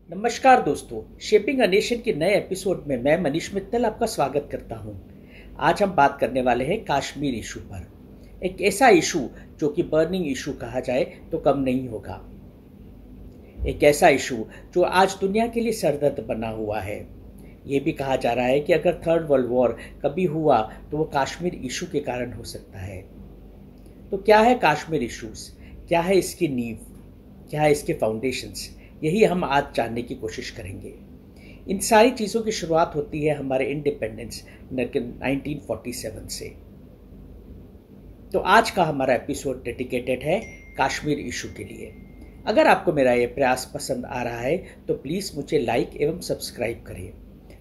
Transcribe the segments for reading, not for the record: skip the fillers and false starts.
नमस्कार दोस्तों, shaping a nation के नए एपिसोड में मैं मनीष मित्तल आपका स्वागत करता हूं। आज हम बात करने वाले हैं कश्मीर इशू पर। एक ऐसा इशू जो कि बर्निंग इशू कहा जाए तो कम नहीं होगा। एक ऐसा इशू जो आज दुनिया के लिए सरदर्द बना हुआ है। ये भी कहा जा रहा है कि अगर थर्ड वर्ल्ड वॉर कभी हुआ तो वो कश्मीर इशू के कारण हो सकता है। तो क्या है कश्मीर इशूज़? क्या है इसकी नींव? क्या है इसके फाउंडेशंस? यही हम आज जानने की कोशिश करेंगे। इन सारी चीज़ों की शुरुआत होती है हमारे इंडिपेंडेंस 1947 से। तो आज का हमारा एपिसोड डेडिकेटेड है कश्मीर इशू के लिए। अगर आपको मेरा ये प्रयास पसंद आ रहा है तो प्लीज़ मुझे लाइक एवं सब्सक्राइब करें।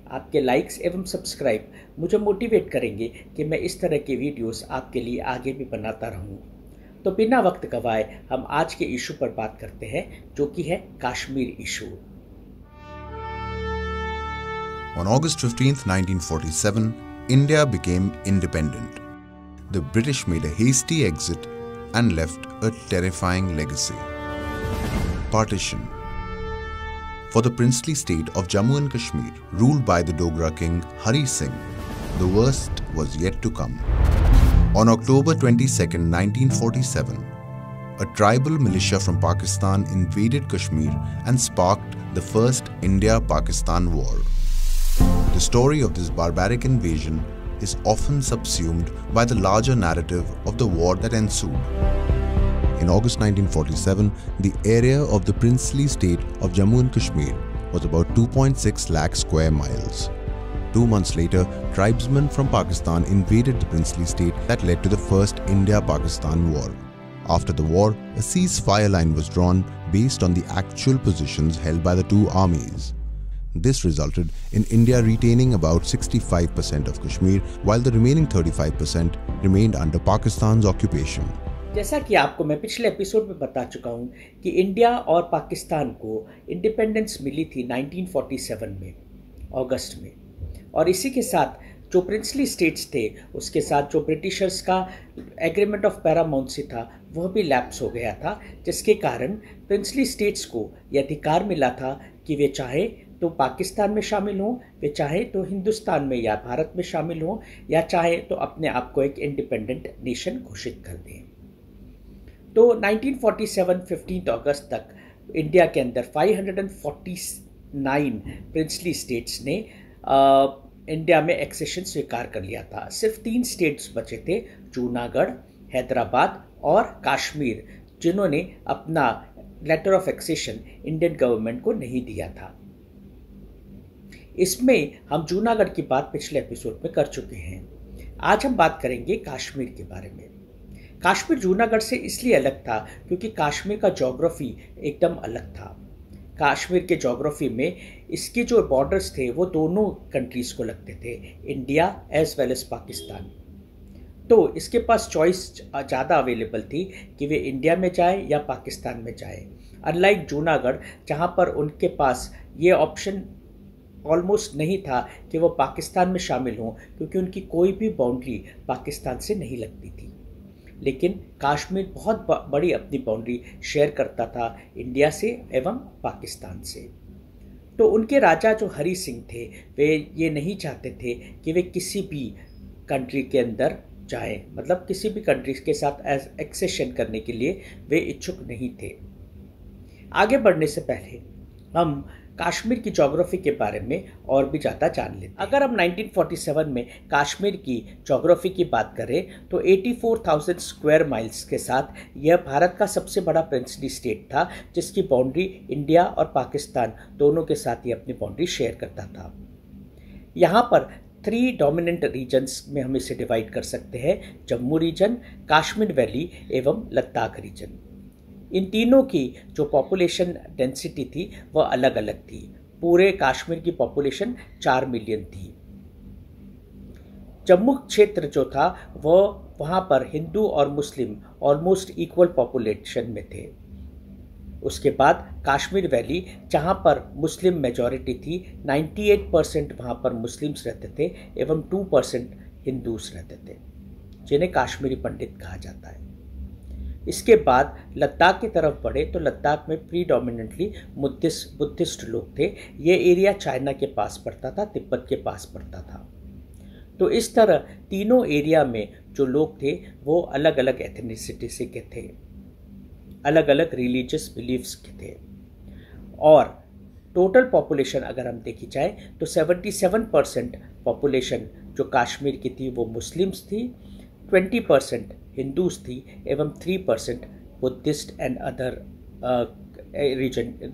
आपके लाइक्स एवं सब्सक्राइब मुझे मोटिवेट करेंगे कि मैं इस तरह के वीडियोस आपके लिए आगे भी बनाता रहूं। तो बिना वक्त गवाए हम आज के इशू पर बात करते हैं, जो कि है Kashmir issue. On August 15th, 1947, India became independent. The British made a hasty exit and left a terrifying legacy. Partition. For the princely state of Jammu and Kashmir, ruled by the Dogra king Hari Singh, the worst was yet to come. On October 22, 1947, a tribal militia from Pakistan invaded Kashmir and sparked the first India-Pakistan war. The story of this barbaric invasion is often subsumed by the larger narrative of the war that ensued. In August 1947, the area of the princely state of Jammu and Kashmir was about 2.6 lakh square miles. 2 months later, tribesmen from Pakistan invaded the princely state that led to the first India-Pakistan war. After the war, a ceasefire line was drawn based on the actual positions held by the two armies. This resulted in India retaining about 65% of Kashmir, while the remaining 35% remained under Pakistan's occupation. जैसा कि आपको मैं पिछले episode में बता चुका हूं कि इंडिया और पाकिस्तान को इंडिपेंडेंस मिली थी 1947 में, अगस्त में। और इसी के साथ जो प्रिंसली स्टेट्स थे उसके साथ जो ब्रिटिशर्स का एग्रीमेंट ऑफ पैरामाउंसी था वह भी लैप्स हो गया था, जिसके कारण प्रिंसली स्टेट्स को यह अधिकार मिला था कि वे चाहे तो पाकिस्तान में शामिल हों, वे चाहे तो हिंदुस्तान में या भारत में शामिल हों, या चाहे तो अपने आप को एक इंडिपेंडेंट नेशन घोषित कर दें। तो 1947 15 अगस्त तक इंडिया के अंदर 549 प्रिंसली स्टेट्स ने इंडिया में एक्सेशन स्वीकार कर लिया था। सिर्फ 3 स्टेट्स बचे थे, जूनागढ़, हैदराबाद और कश्मीर, जिन्होंने अपना letter of accession Indian government को नहीं दिया था। इसमें हम जूनागढ़ की बात पिछले एपिसोड में कर चुके हैं। आज हम बात करेंगे कश्मीर के बारे में। कश्मीर जूनागढ़ से इसलिए अलग था क्योंकि कश्मीर का ज्योग्राफी एकदम अलग था। कश्मीर के ज्योग्राफी में इसके जो बॉर्डर्स थे वो दोनों कंट्रीज़ को लगते थे, India as well as Pakistan. तो इसके पास चॉइस ज़्यादा अवेलेबल थी कि वे इंडिया में जाए या पाकिस्तान में जाए, अनलाइक जूनागढ़ जहाँ पर उनके पास ये ऑप्शन ऑलमोस्ट नहीं था कि वो पाकिस्तान में शामिल हों, क्योंकि उनकी कोई भी बाउंड्री पाकिस्तान से नहीं लगती थी। लेकिन कश्मीर बहुत बड़ी अपनी बाउंड्री शेयर करता था इंडिया से एवं पाकिस्तान से। तो उनके राजा जो हरी सिंह थे वे ये नहीं चाहते थे कि वे किसी भी कंट्री के अंदर जाएं, मतलब किसी भी कंट्री के साथ एक्सेशन करने के लिए वे इच्छुक नहीं थे। आगे बढ़ने से पहले हम कश्मीर की ज्योग्राफी के बारे में और भी ज़्यादा जान लेते हैं। अगर हम 1947 में कश्मीर की ज्योग्राफी की बात करें तो 84,000 स्क्वायर माइल्स के साथ यह भारत का सबसे बड़ा प्रिंसली स्टेट था, जिसकी बाउंड्री इंडिया और पाकिस्तान दोनों के साथ ही अपनी बाउंड्री शेयर करता था। यहाँ पर 3 डोमिनेंट रीजन्स में हम इसे डिवाइड कर सकते हैं, जम्मू रीजन, कश्मीर वैली एवं लद्दाख रीजन। इन तीनों की जो पॉपुलेशन डेंसिटी थी वह अलग अलग थी। पूरे कश्मीर की पॉपुलेशन 4 मिलियन थी। जम्मू क्षेत्र जो था वह वहाँ पर हिंदू और मुस्लिम ऑलमोस्ट इक्वल पॉपुलेशन में थे। उसके बाद कश्मीर वैली, जहाँ पर मुस्लिम मेजॉरिटी थी, 98% वहाँ पर मुस्लिम्स रहते थे एवं 2% हिंदूस रहते थे, जिन्हें कश्मीरी पंडित कहा जाता है। इसके बाद लद्दाख की तरफ बढ़े तो लद्दाख में प्रीडोमिनेंटली बुद्धिस्ट लोग थे। ये एरिया चाइना के पास पड़ता था, तिब्बत के पास पड़ता था। तो इस तरह तीनों एरिया में जो लोग थे वो अलग अलग एथनिसिटी से के थे, अलग अलग रिलीजियस बिलीफ्स के थे। और टोटल पॉपुलेशन अगर हम देखी जाए तो 77% पॉपुलेशन जो कश्मीर की थी वो मुस्लिम्स थी, 20% हिंदूज थी एवं 3% बुद्धिस्ट एंड अदर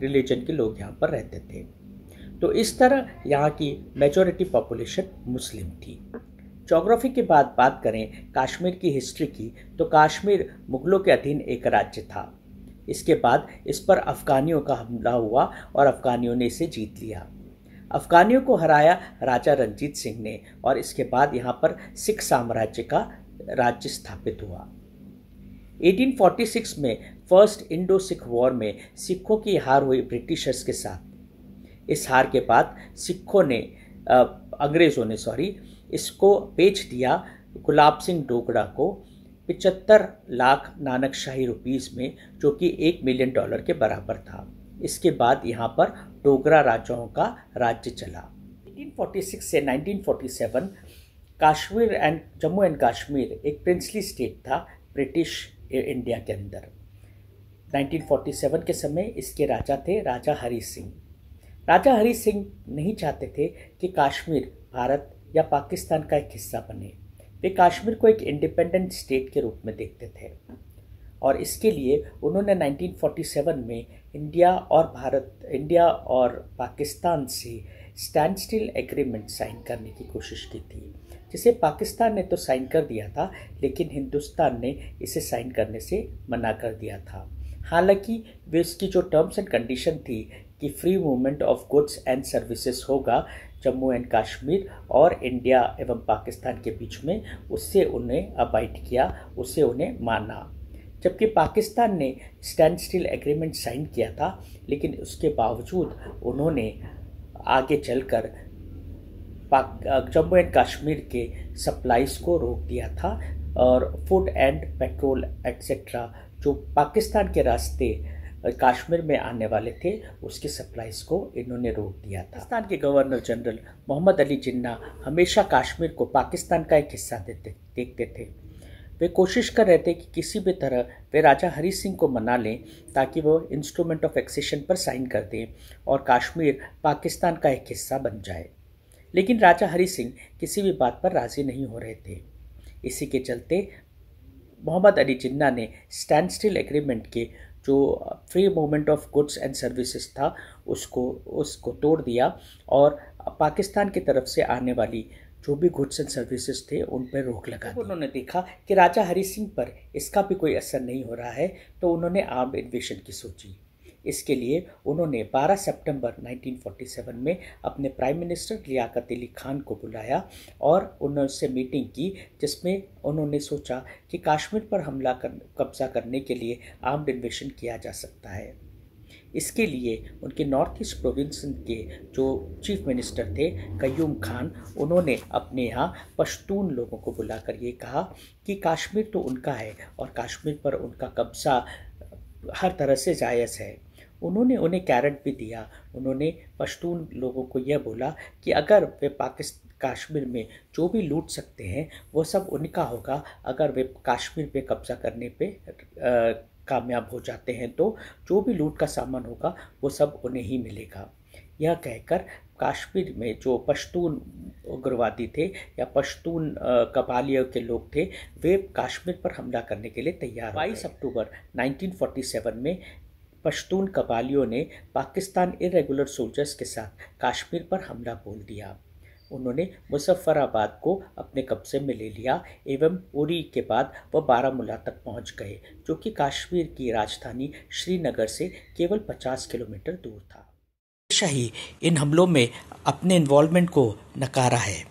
रिलीजन के लोग यहाँ पर रहते थे। तो इस तरह यहाँ की मेजॉरिटी पॉपुलेशन मुस्लिम थी। ज्योग्राफी के बाद बात करें कश्मीर की हिस्ट्री की तो कश्मीर मुगलों के अधीन एक राज्य था। इसके बाद इस पर अफ़गानियों का हमला हुआ और अफ़गानियों ने इसे जीत लिया। अफ़गानियों को हराया राजा रणजीत सिंह ने और इसके बाद यहाँ पर सिख साम्राज्य का राज्य स्थापित हुआ। 1846 में फर्स्ट इंडो सिख वॉर में सिखों की हार हुई ब्रिटिशर्स के साथ। इस हार के बाद अंग्रेज़ों ने इसको बेच दिया गुलाब सिंह डोगरा को 75 लाख नानकशाही रुपीस में, जो कि $1 मिलियन के बराबर था। इसके बाद यहाँ पर डोगरा राजाओं का राज्य चला। 1846 से 1947 कश्मीर एंड जम्मू एंड कश्मीर एक प्रिंसली स्टेट था ब्रिटिश इंडिया के अंदर। 1947 के समय इसके राजा थे राजा हरी सिंह। राजा हरी सिंह नहीं चाहते थे कि कश्मीर भारत या पाकिस्तान का एक हिस्सा बने। वे कश्मीर को एक इंडिपेंडेंट स्टेट के रूप में देखते थे और इसके लिए उन्होंने 1947 में इंडिया और पाकिस्तान से स्टैंड स्टिल एग्रीमेंट साइन करने की कोशिश की थी, जिसे पाकिस्तान ने तो साइन कर दिया था लेकिन हिंदुस्तान ने इसे साइन करने से मना कर दिया था। हालांकि वे इसकी जो टर्म्स एंड कंडीशन थी कि free movement of goods and services होगा जम्मू एंड कश्मीर और इंडिया एवं पाकिस्तान के बीच में, उससे उन्हें अबाइड किया, उससे उन्हें माना। जबकि पाकिस्तान ने स्टैंड स्टिल एग्रीमेंट साइन किया था, लेकिन उसके बावजूद उन्होंने आगे चलकर जम्मू एंड कश्मीर के सप्लाईज को रोक दिया था और फूड एंड पेट्रोल एक्सेट्रा जो पाकिस्तान के रास्ते कश्मीर में आने वाले थे उसके सप्लाईज को इन्होंने रोक दिया था। पाकिस्तान के गवर्नर जनरल मोहम्मद अली जिन्ना हमेशा कश्मीर को पाकिस्तान का एक हिस्सा देखते थे। वे कोशिश कर रहे थे कि किसी भी तरह वे राजा हरी सिंह को मना लें ताकि वो इंस्ट्रूमेंट ऑफ एक्सेशन पर साइन कर दें और कश्मीर पाकिस्तान का एक हिस्सा बन जाए। लेकिन राजा हरी सिंह किसी भी बात पर राज़ी नहीं हो रहे थे। इसी के चलते मोहम्मद अली जिन्ना ने स्टैंड स्टिल एग्रीमेंट के जो free movement of goods and services था उसको तोड़ दिया और पाकिस्तान की तरफ से आने वाली जो भी गुड्स एंड सर्विसेज थे उन पर रोक लगा दी। उन्होंने देखा कि राजा हरी सिंह पर इसका भी कोई असर नहीं हो रहा है तो उन्होंने आर्म्ड इन्वेशन की सोची। इसके लिए उन्होंने 12 सितंबर 1947 में अपने प्राइम मिनिस्टर लियाकत अली खान को बुलाया और उन्होंने उससे मीटिंग की, जिसमें उन्होंने सोचा कि कश्मीर पर कब्जा करने के लिए आर्म्ड इन्वेशन किया जा सकता है। इसके लिए उनके नॉर्थ ईस्ट प्रोविंस के जो चीफ मिनिस्टर थे कयूम खान, उन्होंने अपने यहाँ पश्तून लोगों को बुलाकर ये कहा कि कश्मीर तो उनका है और कश्मीर पर उनका कब्जा हर तरह से जायज़ है। उन्होंने उन्हें कैरेट भी दिया। उन्होंने पश्तून लोगों को यह बोला कि अगर वे कश्मीर में जो भी लूट सकते हैं वो सब उनका होगा, अगर वे कश्मीर पे कब्जा करने पे कामयाब हो जाते हैं तो जो भी लूट का सामान होगा वो सब उन्हें ही मिलेगा। यह कहकर कश्मीर में जो पश्तून उग्रवादी थे या पश्तून कबालियों के लोग थे वे कश्मीर पर हमला करने के लिए तैयार। 22 अक्टूबर 1947 में पश्तून कबालियों ने पाकिस्तान इरेगुलर सोल्जर्स के साथ कश्मीर पर हमला बोल दिया। उन्होंने मुजफ्फराबाद को अपने कब्जे में ले लिया एवं उरी के बाद वह बारामूला तक पहुंच गए, जो कि कश्मीर की राजधानी श्रीनगर से केवल 50 किलोमीटर दूर था। हमेशा ही इन हमलों में अपने इन्वॉल्वमेंट को नकारा है।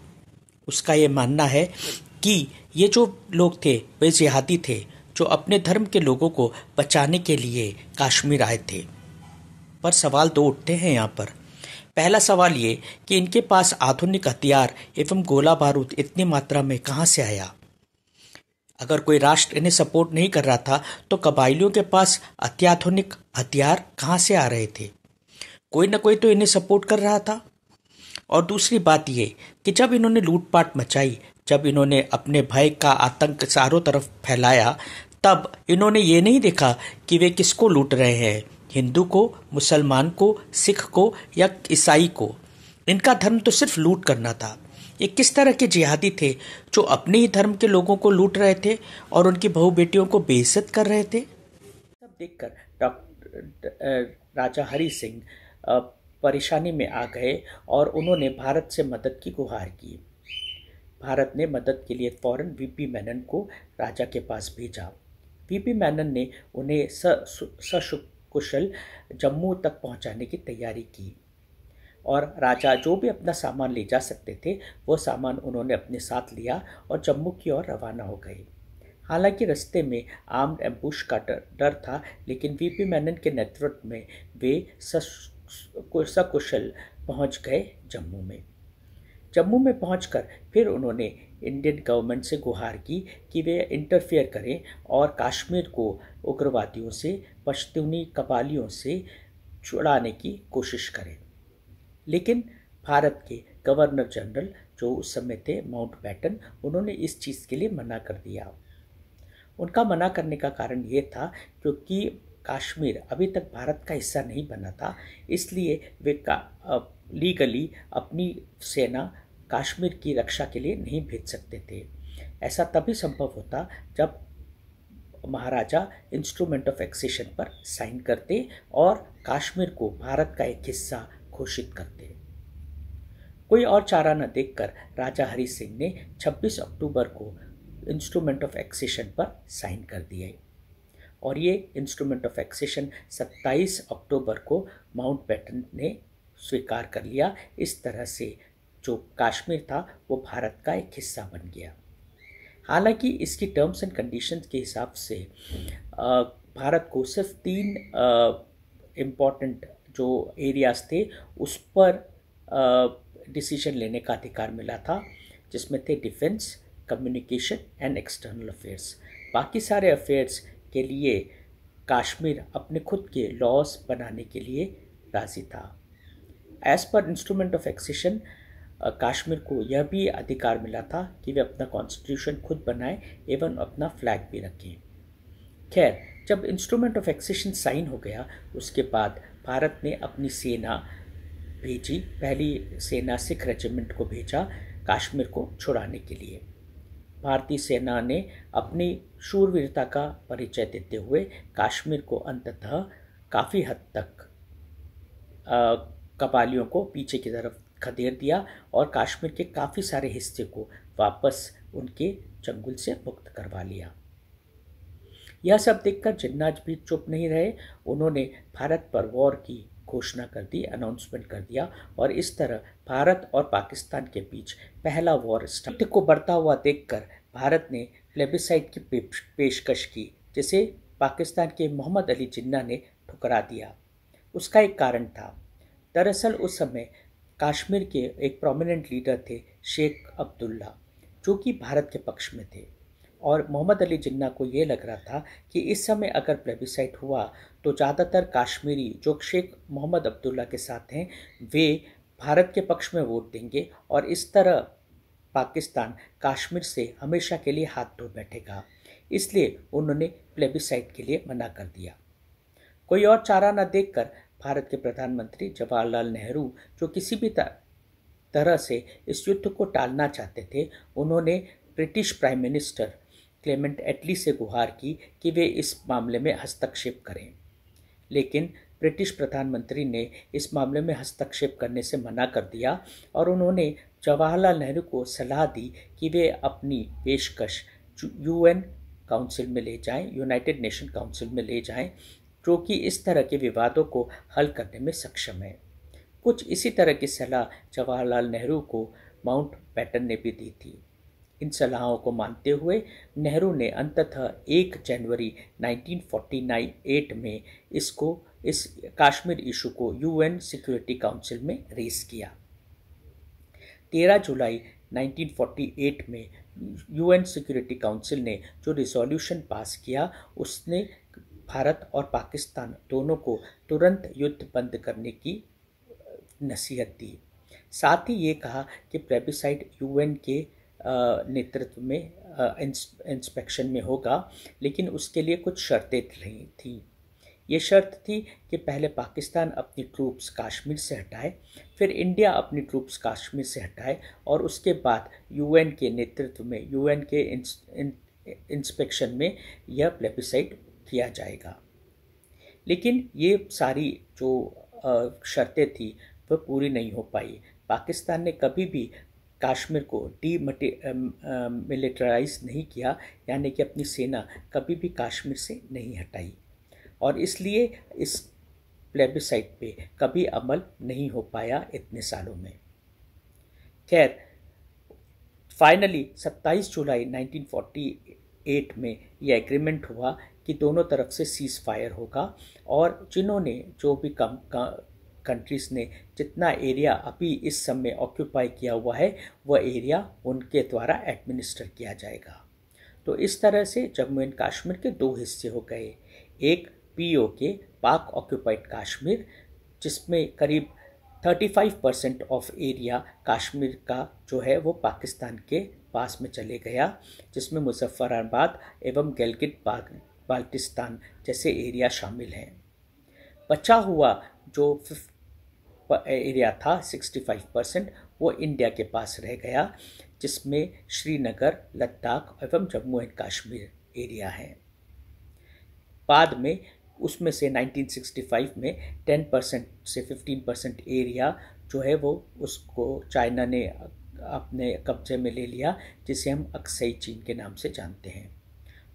उसका ये मानना है कि ये जो लोग थे वे जिहादी थे जो अपने धर्म के लोगों को बचाने के लिए कश्मीर आए थे। पर सवाल दो उठते हैं यहाँ पर। पहला सवाल ये कि इनके पास आधुनिक हथियार एवं गोला बारूद इतनी मात्रा में कहाँ से आया। अगर कोई राष्ट्र इन्हें सपोर्ट नहीं कर रहा था तो कबायलियों के पास अत्याधुनिक हथियार कहाँ से आ रहे थे? कोई ना कोई तो इन्हें सपोर्ट कर रहा था। और दूसरी बात यह कि जब इन्होंने लूटपाट मचाई, जब इन्होंने अपने भय का आतंक चारों तरफ फैलाया, तब इन्होंने ये नहीं देखा कि वे किसको लूट रहे हैं, हिंदू को, मुसलमान को, सिख को या ईसाई को। इनका धर्म तो सिर्फ लूट करना था। ये किस तरह के जिहादी थे जो अपने ही धर्म के लोगों को लूट रहे थे और उनकी बहू बेटियों को बेइज्जत कर रहे थे। सब देखकर डॉक्टर राजा हरि सिंह परेशानी में आ गए और उन्होंने भारत से मदद की गुहार की। भारत ने मदद के लिए फौरन वीपी मेनन को राजा के पास भेजा। वीपी मेनन ने उन्हें सकुशल जम्मू तक पहुंचाने की तैयारी की और राजा जो भी अपना सामान ले जा सकते थे वो सामान उन्होंने अपने साथ लिया और जम्मू की ओर रवाना हो गए। हालांकि रास्ते में आर्म्ड एम्बुश का डर था, लेकिन वीपी मेनन के नेतृत्व में वे सकुशल पहुंच गए जम्मू में। जम्मू में पहुंचकर फिर उन्होंने इंडियन गवर्नमेंट से गुहार की कि वे इंटरफेयर करें और कश्मीर को उग्रवादियों से, पश्तूनी कबालियों से छुड़ाने की कोशिश करें। लेकिन भारत के गवर्नर जनरल जो उस समय थे माउंटबेटन, उन्होंने इस चीज़ के लिए मना कर दिया। उनका मना करने का कारण ये था क्योंकि कश्मीर अभी तक भारत का हिस्सा नहीं बना था, इसलिए वे लीगली अपनी सेना कश्मीर की रक्षा के लिए नहीं भेज सकते थे। ऐसा तभी संभव होता जब महाराजा इंस्ट्रूमेंट ऑफ एक्सेशन पर साइन करते और कश्मीर को भारत का एक हिस्सा घोषित करते। कोई और चारा न देखकर राजा हरि सिंह ने 26 अक्टूबर को इंस्ट्रूमेंट ऑफ एक्सेशन पर साइन कर दिए और ये इंस्ट्रूमेंट ऑफ एक्सेशन 27 अक्टूबर को माउंटबेटन ने स्वीकार कर लिया। इस तरह से जो कश्मीर था वो भारत का एक हिस्सा बन गया। हालांकि इसकी टर्म्स एंड कंडीशंस के हिसाब से भारत को सिर्फ 3 इम्पॉर्टेंट जो एरियाज थे उस पर डिसीजन लेने का अधिकार मिला था, जिसमें थे defence, communication and external affairs. बाकी सारे अफेयर्स के लिए कश्मीर अपने खुद के लॉज बनाने के लिए राजी था। As per instrument of accession Kashmir को यह भी अधिकार मिला था कि वे अपना कॉन्स्टिट्यूशन खुद बनाएं एवं अपना फ्लैग भी रखें। खैर, जब इंस्ट्रूमेंट ऑफ एक्सेशन साइन हो गया उसके बाद भारत ने अपनी सेना भेजी। पहली सेना सिख रेजिमेंट को भेजा कश्मीर को छुड़ाने के लिए। भारतीय सेना ने अपनी शूरवीरता का परिचय देते हुए कश्मीर को अंततः काफ़ी हद तक कबालियों को पीछे की तरफ खदेड़ दिया और कश्मीर के काफ़ी सारे हिस्से को वापस उनके चंगुल से मुक्त करवा लिया। यह सब देखकर जिन्ना भी चुप नहीं रहे। उन्होंने भारत पर वॉर की घोषणा कर दी, अनाउंसमेंट कर दिया और इस तरह भारत और पाकिस्तान के बीच पहला वॉर स्टार्ट को बढ़ता हुआ देखकर भारत ने प्लेबिसाइट की पेशकश की, जिसे पाकिस्तान के मोहम्मद अली जिन्ना ने ठुकरा दिया। उसका एक कारण था। दरअसल उस समय कश्मीर के एक प्रोमिनेंट लीडर थे शेख अब्दुल्ला, जो कि भारत के पक्ष में थे और मोहम्मद अली जिन्ना को ये लग रहा था कि इस समय अगर प्लेबिसाइट हुआ तो ज़्यादातर कश्मीरी जो शेख मोहम्मद अब्दुल्ला के साथ हैं वे भारत के पक्ष में वोट देंगे और इस तरह पाकिस्तान कश्मीर से हमेशा के लिए हाथ धो बैठेगा। इसलिए उन्होंने प्लेबिसाइट के लिए मना कर दिया। कोई और चारा न देखकर भारत के प्रधानमंत्री जवाहरलाल नेहरू, जो किसी भी तरह से इस युद्ध को टालना चाहते थे, उन्होंने ब्रिटिश प्राइम मिनिस्टर क्लेमेंट एटली से गुहार की कि वे इस मामले में हस्तक्षेप करें। लेकिन ब्रिटिश प्रधानमंत्री ने इस मामले में हस्तक्षेप करने से मना कर दिया और उन्होंने जवाहरलाल नेहरू को सलाह दी कि वे अपनी पेशकश यूएन काउंसिल में ले जाएं, यूनाइटेड नेशन काउंसिल में ले जाएं, जो कि इस तरह के विवादों को हल करने में सक्षम है। कुछ इसी तरह की सलाह जवाहरलाल नेहरू को माउंटबेटन ने भी दी थी। इन सलाहों को मानते हुए नेहरू ने अंततः 1 जनवरी 1948 में इस कश्मीर इशू को यूएन सिक्योरिटी काउंसिल में रेस किया। 13 जुलाई 1948 में यूएन सिक्योरिटी काउंसिल ने जो रिजोल्यूशन पास किया उसने भारत और पाकिस्तान दोनों को तुरंत युद्ध बंद करने की नसीहत दी। साथ ही ये कहा कि प्लेबिसाइड यूएन के नेतृत्व में इंस्पेक्शन में होगा, लेकिन उसके लिए कुछ शर्तें रही थी। ये शर्त थी कि पहले पाकिस्तान अपनी ट्रूप्स कश्मीर से हटाए, फिर इंडिया अपनी ट्रूप्स कश्मीर से हटाए और उसके बाद यूएन के नेतृत्व में यूएन के इंस्पेक्शन में यह प्लेबिसाइड किया जाएगा। लेकिन ये सारी जो शर्तें थी वह पूरी नहीं हो पाई। पाकिस्तान ने कभी भी कश्मीर को मिलिटराइज नहीं किया, यानी कि अपनी सेना कभी भी कश्मीर से नहीं हटाई और इसलिए इस प्लेबिसाइड पे कभी अमल नहीं हो पाया इतने सालों में। खैर, फाइनली 27 जुलाई 1948 में यह एग्रीमेंट हुआ कि दोनों तरफ से सीज फायर होगा और जिन्होंने जो भी कंट्रीज़ ने जितना एरिया अभी इस समय ऑक्यूपाई किया हुआ है वह एरिया उनके द्वारा एडमिनिस्टर किया जाएगा। तो इस तरह से जम्मू एंड कश्मीर के दो हिस्से हो गए, एक पीओके पाक ऑक्यूपाइड कश्मीर जिसमें करीब 35% ऑफ एरिया कश्मीर का जो है वो पाकिस्तान के पास में चले गया, जिसमें मुजफ्फराबाद एवं गिलगित बाल्टिस्तान जैसे एरिया शामिल हैं। बचा हुआ जो एरिया था 65% वो इंडिया के पास रह गया, जिसमें श्रीनगर, लद्दाख एवं जम्मू एंड कश्मीर एरिया है। बाद में उसमें से 1965 में 10% से 15% एरिया जो है वो उसको चाइना ने अपने कब्जे में ले लिया, जिसे हम अक्साई चीन के नाम से जानते हैं।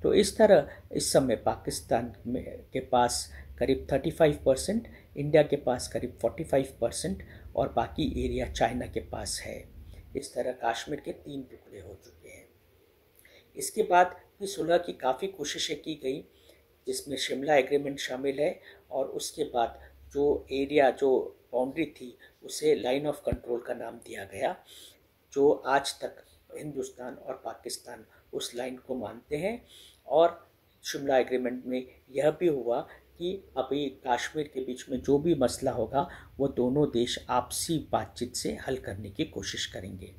तो इस तरह इस समय पाकिस्तान के पास करीब 35%, इंडिया के पास करीब 45% और बाकी एरिया चाइना के पास है। इस तरह कश्मीर के 3 टुकड़े हो चुके हैं। इसके बाद भी सुलह की काफ़ी कोशिशें की गई, जिसमें शिमला एग्रीमेंट शामिल है और उसके बाद जो एरिया जो बाउंड्री थी उसे लाइन ऑफ कंट्रोल का नाम दिया गया, जो आज तक हिंदुस्तान और पाकिस्तान उस लाइन को मानते हैं। और शिमला एग्रीमेंट में यह भी हुआ कि अभी कश्मीर के बीच में जो भी मसला होगा वो दोनों देश आपसी बातचीत से हल करने की कोशिश करेंगे।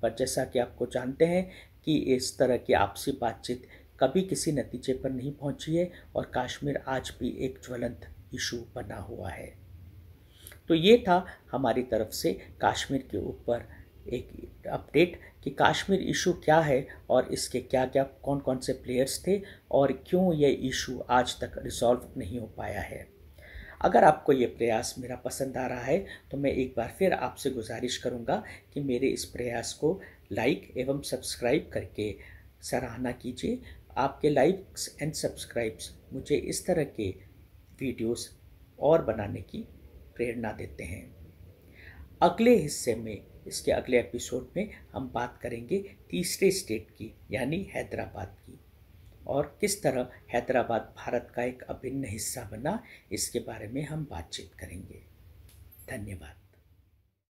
पर जैसा कि आपको जानते हैं कि इस तरह की आपसी बातचीत कभी किसी नतीजे पर नहीं पहुंची है और कश्मीर आज भी एक ज्वलंत इशू बना हुआ है। तो ये था हमारी तरफ से कश्मीर के ऊपर एक अपडेट कि कश्मीर इशू क्या है और इसके क्या क्या कौन कौन से प्लेयर्स थे और क्यों ये इशू आज तक रिजॉल्व नहीं हो पाया है। अगर आपको ये प्रयास मेरा पसंद आ रहा है तो मैं एक बार फिर आपसे गुजारिश करूँगा कि मेरे इस प्रयास को लाइक एवं सब्सक्राइब करके सराहना कीजिए। आपके लाइक्स एंड सब्सक्राइब्स मुझे इस तरह के वीडियोस और बनाने की प्रेरणा देते हैं। अगले हिस्से में, इसके अगले एपिसोड में हम बात करेंगे तीसरे स्टेट की, यानी हैदराबाद की, और किस तरह हैदराबाद भारत का एक अभिन्न हिस्सा बना, इसके बारे में हम बातचीत करेंगे। धन्यवाद।